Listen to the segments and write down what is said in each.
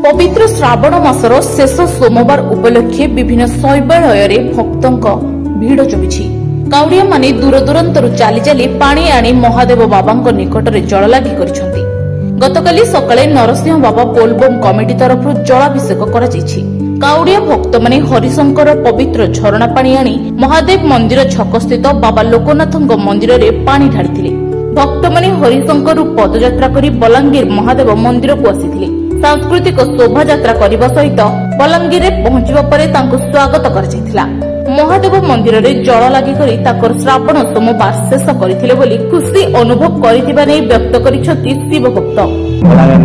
पवित्र श्रावण मासर शेष सोमवार उपलक्षे विभिन्न शैवालय भक्तों भिड़ जमी काउड़िया माने दूरदूरांतरु चाली चाली पानी आनी महादेव बाबा निकटरे जल लागी करिसेंति। गतकाली सकाळे नरसिंह बाबा बोलबम कमिटी तरफ जलाभिषेक कराଯାଇଛି। काउड़िया भक्त माने हरिशंकर पवित्र झरणा पानी आनी महादेव मंदिर छक स्थित बाबा लोकनाथଙ୍କ मंदिर में पानी ढाळिथिले। भक्त माने हरिशंकर पदयात्रा करी बलांगीर महादेव मंदिर को आसीथिले। सांस्कृतिक शोभा यात्रा करने सहित बलांगीर में पहुंचवा परे तांको स्वागत कराଯାଇथिला। महादेव मंदिर में जल लागी करी ताकर श्रावण सोमवार शेष करथिले बोली खुशी अनुभव करिथिबा नै व्यक्त करिसथि शिव भक्त।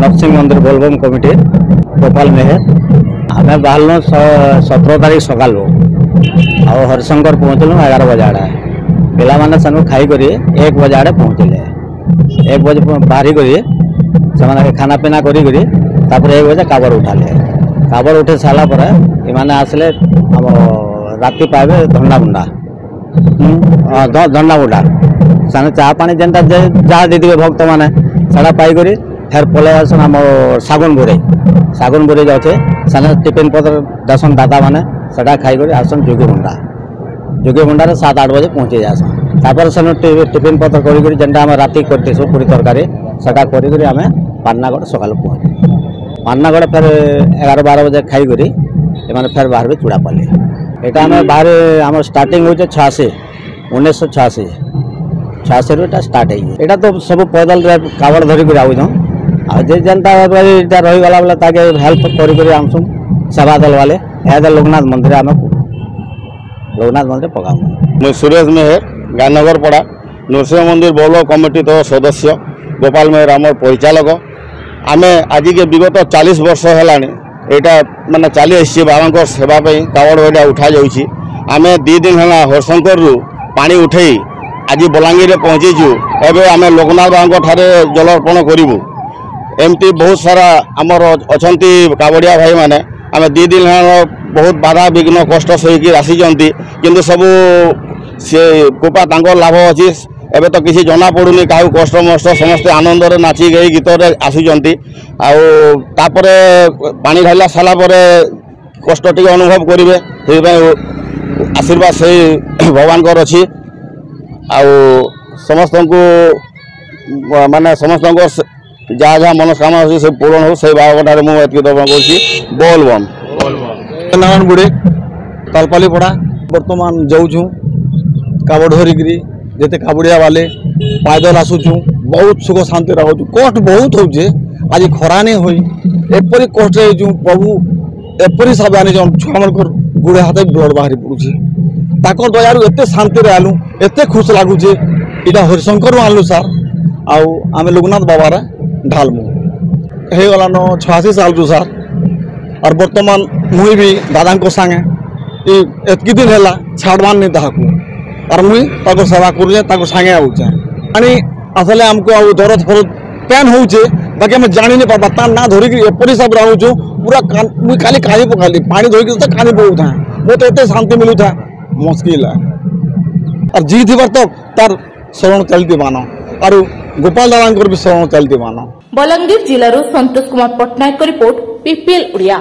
नरसिंह मंदिर बोलबम कमिटी गोपाल मेहर आमे बाहरनो 17 तारीख सकाल आ हरिशंकर पहुंचलु 11 बजे आड़े पिला माने सनु खाई करी 1 बजे आड़े पहुंचले। 1 बजे बाहरी करी से खाना पीना करी तापर 1 बजे काबर उठाले। काबर उठे सारा पर इमाने आसले हम राति पाइबे धंडा बुंडा धंडा बुंडा साने चाह पानी जेनता जहाँ देते भक्त माने सारा पाई करी फिर पले आसन आम सागुन बुरे जाचे साने टिफिन पत्र दसन दादा माने सदा खाई करी आसन जोगी बुंडा 7-8 बजे पहुंचे जासन। तापर सन टिफिन पत्र करी जेनता आम राति करते पूरी तरकारी सदा करी आम पाटनागढ़ सकाल पहुँचे। पाटनागढ़ फिर 11-12 बजे खाई करी एमाने फिर बाहर भी चूड़ापल्ली एटा आम बाहर आम स्टार्टिंग हो 1986 रू स्टार्ट है। तो सब पैदल कावड़ धरिक आउन आज जनता रहीगला बेले ताके हेल्प कर आमसुँ सेवा दल वाले यहाँ लोकनाथ मंदिर आम लोकनाथ मंदिर पकाऊ। मुझे सुरेश मेहर गांधीनगर पड़ा नरसिंह मंदिर बोल कमिटी तो सदस्य गोपाल मेहर आम परिचालक आम आज के विगत 40 वर्ष है यहाँ मानने चली आसी बाबा सेवाई कावड़ एटा उठा जाऊँगी। आम 2 दिन है हरिशंकर रु पानी उठे आज बलांगीर पहुँचीचु। एवं आम लोकनाथ बाबा ठारे जलार्पण करूँ। एमती बहुत सारा आमर अच्छा कावड़िया भाई मैंने आम 2 दिन है बहुत बाधा विघ्न कष्ट सही आसीचंती किंतु सब से कृपा तांकर लाभ अच्छी। एबे तो किसी जना पड़ुनी क्या कष्ट मष्ट समस्ते आनंद नाची गई गीत आसुचंती आउे पानी ढाला सारापर कष्ट टी अनुभव करेंगे से आशीर्वाद से भगवान अच्छी समस्त को माने समस्त जहाँ जहाँ मनोकामना अच्छी से पूरण हो से बाबा मुझे दर्पण बोलबम नारायण गुड़े तालपाली पड़ा बर्तमान जाऊँ कावड़ धरिकी जेते काबुड़िया वाले पैदल आसुचु बहुत सुख शांति रहूँ। कष्ट बहुत होचे आज खरा नहीं हुई एपरी कष्ट प्रभु एपरी सब आनी छुआ मन गुड़े हाथ ब्लड बाहरी पड़ुचे ताकर दयारू एत शांति आलु एत खुश लगुचे इटा हरिशंकर आनलु सार आम लोकनाथ बाबार ढालमु हो गलान 86 साल रू सार और बर्तमान मुई भी दादा को सांगे एतकी दिन है छाड़वान नहीं ताकू और मुई ताको सेवा करुचे ताको सांगे आउचे पानी आसले हमको आउ दरद फरद पेन होचे बाकी हम जानी नहीं पाबा ता ना धरिक एपरी सब रहूँ पूरा मुई खाली कानी पकाली पानी धरिक तो कानी पकाऊ था बहुत एत शांति मिलू था मुश्किल है और जी थी तक तार शरण चलती मानो और गोपाल दादा भी शरण चलती मानो। Balangir जिलारू Santosh Kumar Patnaik report PPL Odia.